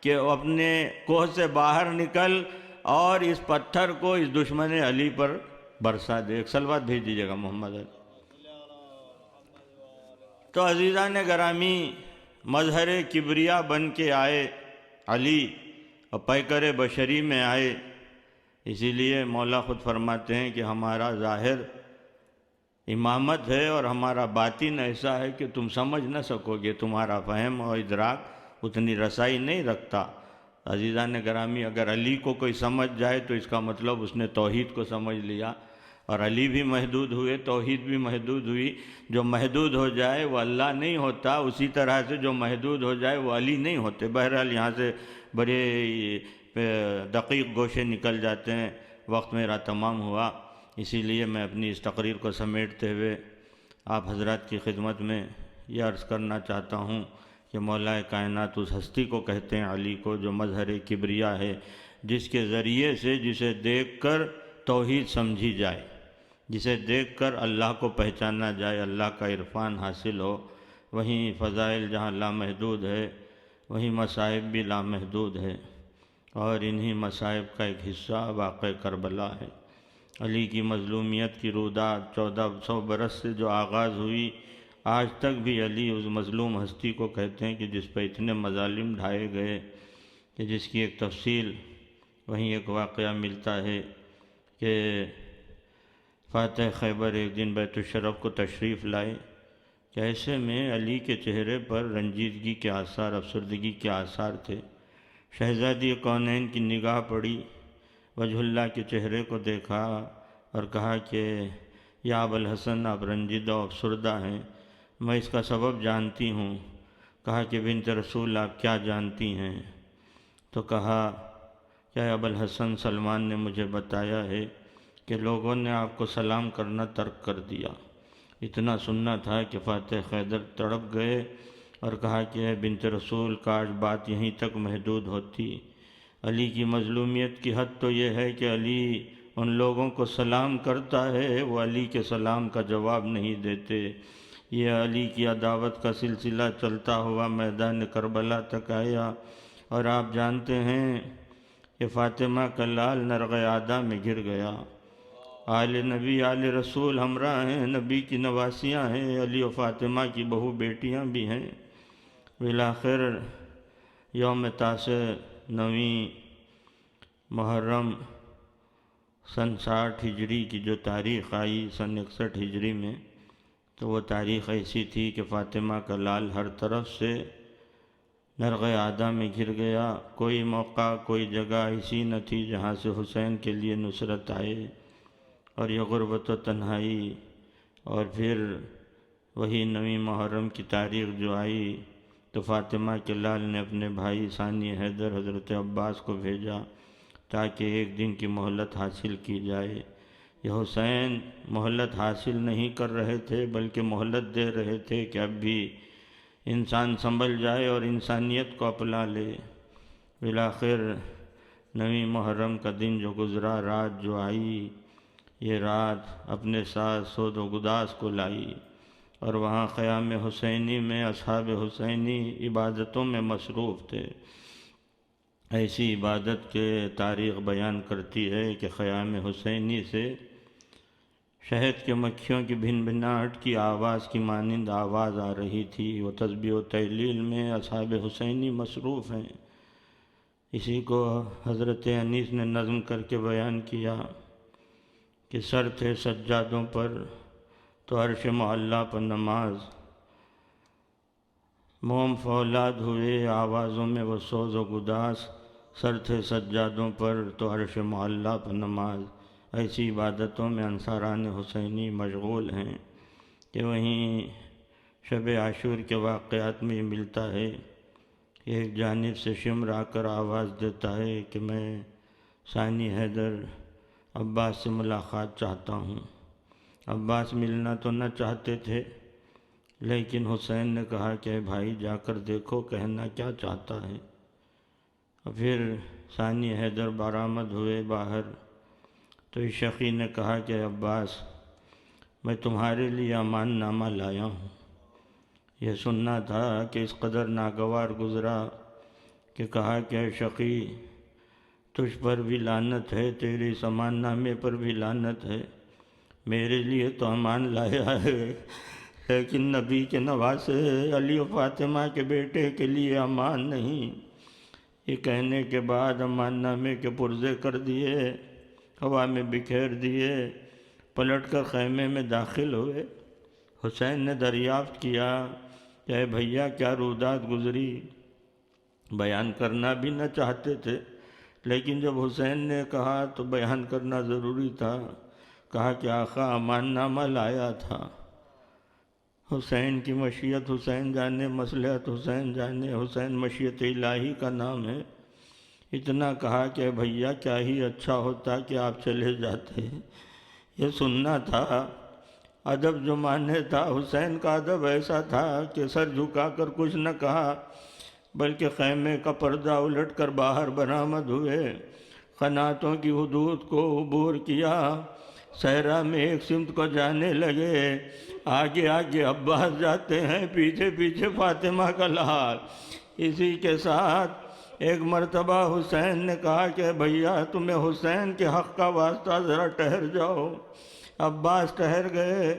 کہ وہ اپنے کوہ سے باہر نکل اور اس پتھر کو اس دشمن علی پر برسا دے۔ ایک صلوات بھیج دیجیے گا محمد علی۔ تو عزیزان گرامی، مظہر کبریا بن کے آئے علی اور پیکر بشری میں آئے، اسی لیے مولا خود فرماتے ہیں کہ ہمارا ظاہر امامت ہے اور ہمارا باطن ایسا ہے کہ تم سمجھ نہ سکو گے، تمہارا فہم اور ادراک اتنی رسائی نہیں رکھتا۔ عزیزان گرامی، اگر علی کو کوئی سمجھ جائے تو اس کا مطلب اس نے توحید کو سمجھ لیا، اور علی بھی محدود ہوئے، توحید بھی محدود ہوئی۔ جو محدود ہو جائے وہ اللہ نہیں ہوتا، اسی طرح سے جو محدود ہو جائے وہ علی نہیں ہوتے۔ بہرحال یہاں سے بڑے دقیق گوشے نکل جاتے ہیں، وقت میرا تمام ہوا، اسی لیے میں اپنی اس تقریر کو سمیٹتے ہوئے آپ حضرات کی خدمت میں یہ عرض کرنا چاہتا ہوں کہ مولا کائنات اس ہستی کو کہتے ہیں علی کو جو مظہر کبریا ہے، جس کے ذریعے سے جسے دیکھ کر توحید سمجھی جائے، جسے دیکھ کر اللہ کو پہچانا جائے، اللہ کا عرفان حاصل ہو۔ وہیں فضائل جہاں لامحدود ہے، وہیں مصائب بھی لامحدود ہے، اور انہی مصائب کا ایک حصہ واقع کربلا ہے۔ علی کی مظلومیت کی روداد 1400 برس سے جو آغاز ہوئی، آج تک بھی علی اس مظلوم ہستی کو کہتے ہیں کہ جس پہ اتنے مظالم ڈھائے گئے، کہ جس کی ایک تفصیل وہیں ایک واقعہ ملتا ہے کہ فاتح خیبر ایک دن بیت الشرف کو تشریف لائے کہ ایسے میں علی کے چہرے پر رنجیدگی کے آثار، افسردگی کے آثار تھے۔ شہزادی کونین کی نگاہ پڑی، وجہ اللہ کے چہرے کو دیکھا اور کہا کہ یا ابوالحسن، آپ رنجیدہ و افسردہ ہیں، میں اس کا سبب جانتی ہوں۔ کہا کہ بنت رسول آپ کیا جانتی ہیں؟ تو کہا کہ ابوالحسن، سلمان نے مجھے بتایا ہے کہ لوگوں نے آپ کو سلام کرنا ترک کر دیا۔ اتنا سننا تھا کہ فاتح خیبر تڑپ گئے اور کہا کہ اے بنت رسول، کاش بات یہیں تک محدود ہوتی۔ علی کی مظلومیت کی حد تو یہ ہے کہ علی ان لوگوں کو سلام کرتا ہے، وہ علی کے سلام کا جواب نہیں دیتے۔ یہ علی کی عداوت کا سلسلہ چلتا ہوا میدان کربلا تک آیا، اور آپ جانتے ہیں کہ فاطمہ کا لال نرغ عادہ میں گر گیا۔ آل نبی آل رسول ہمراہ ہیں، نبی کی نواسیاں ہیں، علی و فاطمہ کی بہو بیٹیاں بھی ہیں۔ بالآخر یوم 9 محرم سن 60 ہجری کی جو تاریخ آئی سن 61 ہجری میں، تو وہ تاریخ ایسی تھی کہ فاطمہ کا لال ہر طرف سے نرغ عادہ میں گر گیا۔ کوئی موقع، کوئی جگہ ایسی نہ تھی جہاں سے حسین کے لیے نصرت آئے، اور یہ غربت و تنہائی۔ اور پھر وہی 9 محرم کی تاریخ جو آئی تو فاطمہ کے لال نے اپنے بھائی ثانی حیدر حضرت عباس کو بھیجا تاکہ ایک دن کی مہلت حاصل کی جائے۔ یہ حسین مہلت حاصل نہیں کر رہے تھے بلکہ مہلت دے رہے تھے کہ اب بھی انسان سنبھل جائے اور انسانیت کو اپنا لے۔ بالآخر 9 محرم کا دن جو گزرا، رات جو آئی، یہ رات اپنے ساتھ سود و گداز کو لائی، اور وہاں خیام حسینی میں اصحاب حسینی عبادتوں میں مصروف تھے۔ ایسی عبادت کے تاریخ بیان کرتی ہے کہ خیام حسینی سے شہد کے مکھیوں کی بھن بھناہٹ کی آواز کی مانند آواز آ رہی تھی۔ وہ تسبیح و تہلیل میں اصحاب حسینی مصروف ہیں۔ اسی کو حضرت انیس نے نظم کر کے بیان کیا کہ سر تھے سجادوں پر تو عرش معلیٰ پر نماز، موم فولاد ہوئے آوازوں میں وہ سوز و گداز، سر تھے سجادوں پر تو عرش معلیٰ پر نماز۔ ایسی عبادتوں میں انصاران حسینی مشغول ہیں کہ وہیں شب عاشور کے واقعات میں یہ ملتا ہے کہ ایک جانب سے شمر آ کر آواز دیتا ہے کہ میں ثانی حیدر عباس سے ملاقات چاہتا ہوں۔ عباس ملنا تو نہ چاہتے تھے، لیکن حسین نے کہا کہ بھائی جا کر دیکھو کہنا کیا چاہتا ہے۔ اور پھر ثانی حیدر برآمد ہوئے باہر، تو اس شقی نے کہا کہ عباس، میں تمہارے لیے امان نامہ لایا ہوں۔ یہ سننا تھا کہ اس قدر ناگوار گزرا کہ کہا کہ اے شقی، تجھ پر بھی لعنت ہے، تیرے سامان نامے پر بھی لعنت ہے۔ میرے لیے تو امان لایا ہے، لیکن نبی کے نواسے علی و فاطمہ کے بیٹے کے لیے امان نہیں۔ یہ کہنے کے بعد امان نامے کے پرزے کر دیے، ہوا میں بکھیر دیے، پلٹ کر خیمے میں داخل ہوئے۔ حسین نے دریافت کیا کہ اے بھیا کیا رودات گزری؟ بیان کرنا بھی نہ چاہتے تھے، لیکن جب حسین نے کہا تو بیان کرنا ضروری تھا۔ کہا کہ آقا امان نامہ لایا تھا۔ حسین کی مشیت حسین جانے، مصلحت حسین جانے، حسین مشیت الہی کا نام ہے۔ اتنا کہا کہ اے بھیا کیا ہی اچھا ہوتا کہ آپ چلے جاتے، یہ سننا تھا۔ ادب جو مانے تھا، حسین کا ادب ایسا تھا کہ سر جھکا کر کچھ نہ کہا، بلکہ خیمے کا پردہ الٹ کر باہر برآمد ہوئے، قناتوں کی حدود کو عبور کیا، صحرا میں ایک سمت کو جانے لگے۔ آگے آگے عباس جاتے ہیں، پیچھے پیچھے فاطمہ کا لال۔ اسی کے ساتھ ایک مرتبہ حسین نے کہا کہ بھیا تمہیں حسین کے حق کا واسطہ ذرا ٹھہر جاؤ۔ عباس ٹھہر گئے۔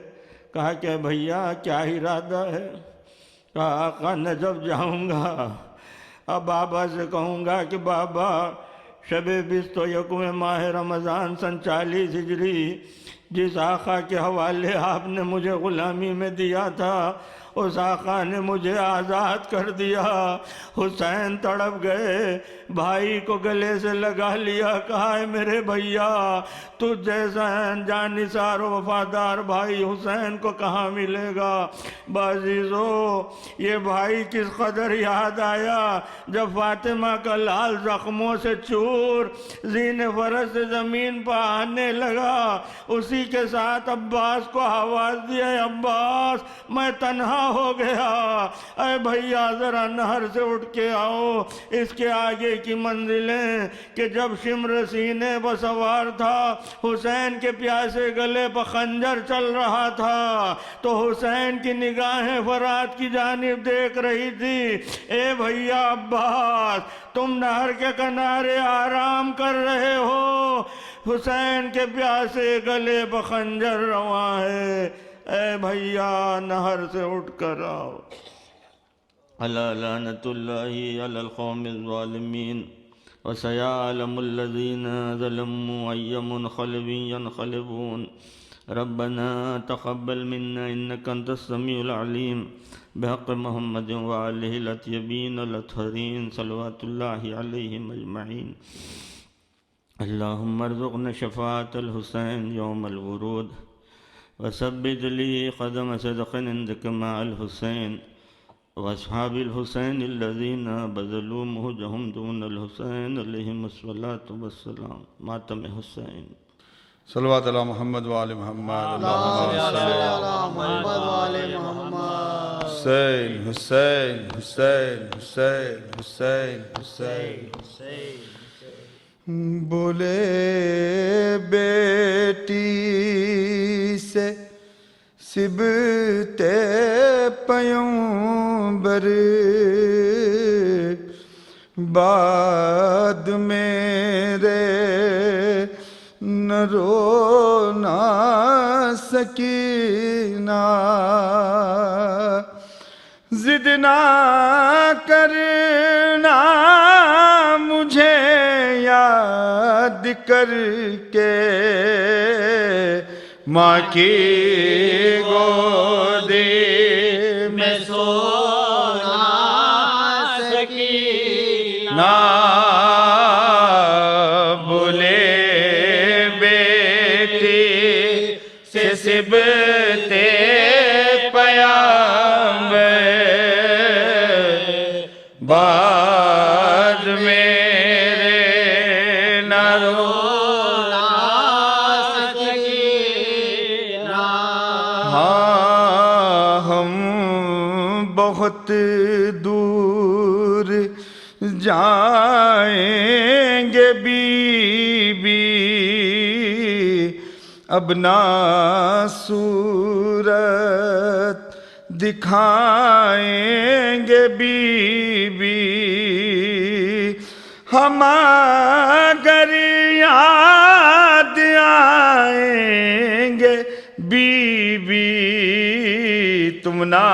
کہا کہ بھیا کیا ارادہ ہے؟ کہا آقا نجف جاؤں گا، اب بابا سے کہوں گا کہ بابا شب 20 یکم ماہ رمضان سن 40 ہجری جس آقا کے حوالے آپ نے مجھے غلامی میں دیا تھا، اس آقا نے مجھے آزاد کر دیا۔ حسین تڑپ گئے، بھائی کو گلے سے لگا لیا، کہا ہے میرے بھیا تجھ جیسا جانثار و وفادار بھائی حسین کو کہاں ملے گا؟ بعزیزو یہ بھائی کس قدر یاد آیا جب فاطمہ کا لال زخموں سے چور زین فرس سے زمین پر آنے لگا۔ اسی کے ساتھ عباس کو آواز دیا، عباس میں تنہا ہو گیا، اے بھیا ذرا نہر سے اٹھ کے آؤ۔ اس کے آگے کی منزلیں کہ جب شمر سینے پر سوار تھا، حسین کے پیاسے گلے پر خنجر چل رہا تھا، تو حسین کی نگاہیں فرات کی جانب دیکھ رہی تھی۔ اے بھیا عباس تم نہر کے کنارے آرام کر رہے ہو، حسین کے پیاسے گلے پر خنجر رواں ہے، اے بھیا نہر سے اٹھ کر آؤ۔ الا لعنت اللہ علی القوم الظالمین وسيعلم الذين ظلموا أي منقلب ينقلبون ربنا تقبل منا إنك أنت السميع العليم بحق محمد وآله الأطيبين الأطهرين صلوات الله عليهم أجمعين اللهم ارزقنا شفاعة الحسين يوم الورود وثبت لي قدم صدق عندك مع الحسين واصحاب الحسين الذين بذلوا مهجهم دون الحسين عليهم الصلاة والسلام۔ ماتم حسین صلوات علی محمد وآل محمد، حسین حسین حسین حسین حسین حسین بولے بیٹی سے سبتے پیغمبر بعد میرے نہ رونا سکینہ، ضد نہ کرنا مجھے یاد کر کے ماں کی گودی میں سونا سکینہ، بولے بیٹی سے سبتے پیغمبر بعد میرے نہ رونا سکینہ۔ ہاں ہم بہت دور جائیں گے بی بی، اب نہ صورت دکھائیں گے بی بی، ہم اگر یاد آئیں گے بی بی تم نہ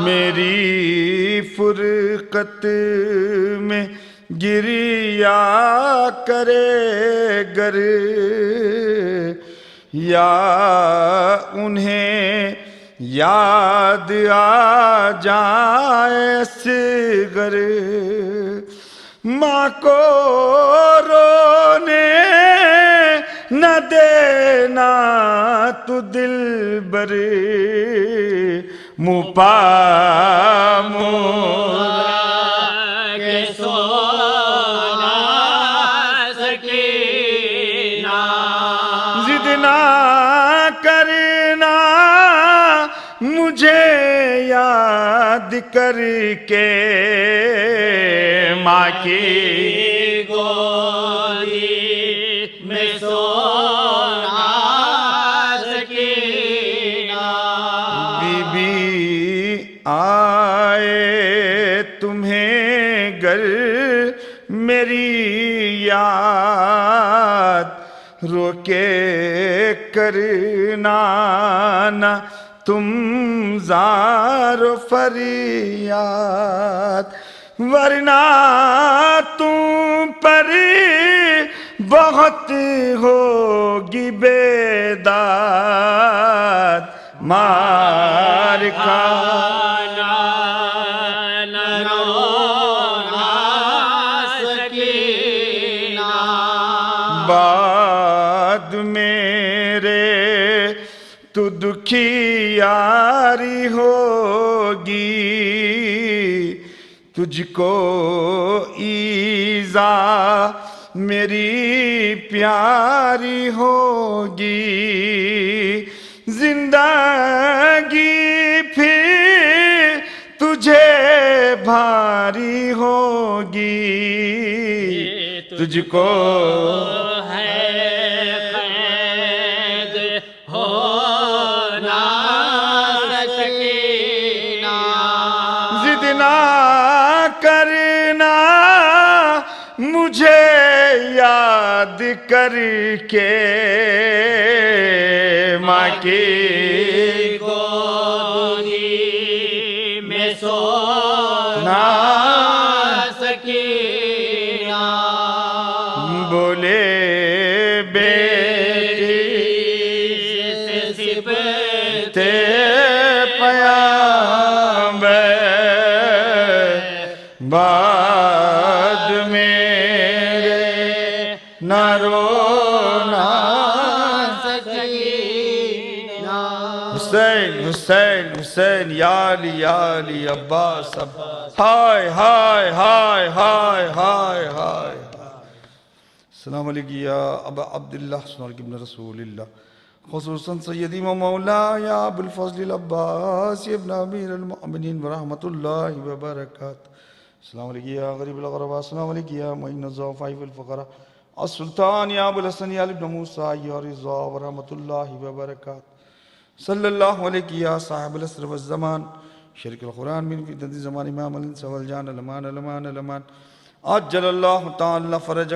میری فرقت میں گریا کرے گر یا انہیں یاد آ جائے اصغر ماں کو رونے نہ دینا تو دلبر منہ پا مورا کہ سونا سکینہ ضد نہ کرنا مجھے یاد کر کے ماں کی گودی میں سونا سکینہ بی بی آئے تمہیں گر میری یاد روکے کرنا نہ تم زار و فریاد ورنہ تم پر بہت ہوگی بیداد مار کھانا نہ رونا سکینہ بعد میرے تو دکھی یاری ہوگی تجھ کو ایذا میری پیاری ہوگی زندگی پھر تجھے بھاری ہوگی تجھ کو ہے قید ہونا سکینہ ضد نہ کرنا مجھے یاد کر کے ماں کی گودی میں سونا سکینہ بولے بیٹی سے صفت تے پیامبر بعد میرے نہ رونا سکینہ حسین حسین حسین یا علی عباس عباس ہائے ہائے ہائے ہائے ہائے ہائے السلام علیکم یا ابا عبداللہ السلام علیکم ابن رسول اللہ خصوصاً سیدی و مولا یا ابو الفضل العباس ابن امیر المؤمنین ورحمت اللہ وبرکاتہ السلام علیکم یا غریب الغرباء السلام علیکم یا معین الضعفاء والفقراء السلطان یا ابو الحسن یا ابن موسیٰ یا رضا ورحمت اللہ وبرکاتہ صلی اللہ علیہ یا صاحب العصر والزمان شرک القرآن من فی دد زمان امام الانس والجان الامان الامان الامان عجل اللہ تعالی فرج